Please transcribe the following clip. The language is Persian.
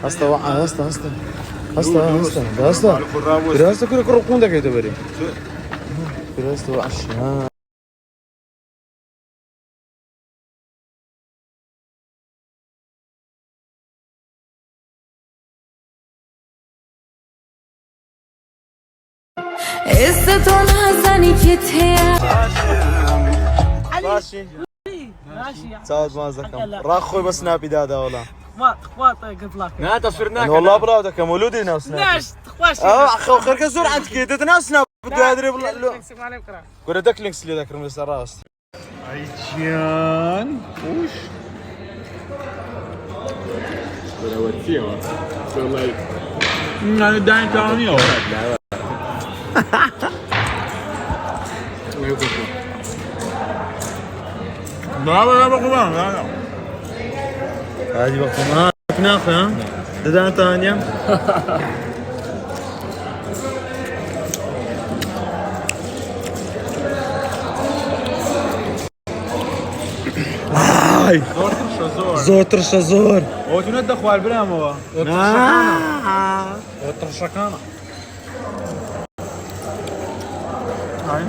هستا وقع هستا براستا كل كل قوندك يا تبري براستا وقع استون حسنی که ماشي سعود ما زكم راخوي بس نابي دادا والله اخوات قلت لك لا تصويرناك والله برادك مولودي ناس ليش تخواش اخو خير كزور عندك كده ناسنا بده ادري كره دكلينكس اللي ذكر من راس عيشان وش والله داين تاني لا بقوم لا هذه بقوم ناخذ ها دان ثانيه هاي زوتر شزور هو تنده خوال برام هو زوتر شكانه هاي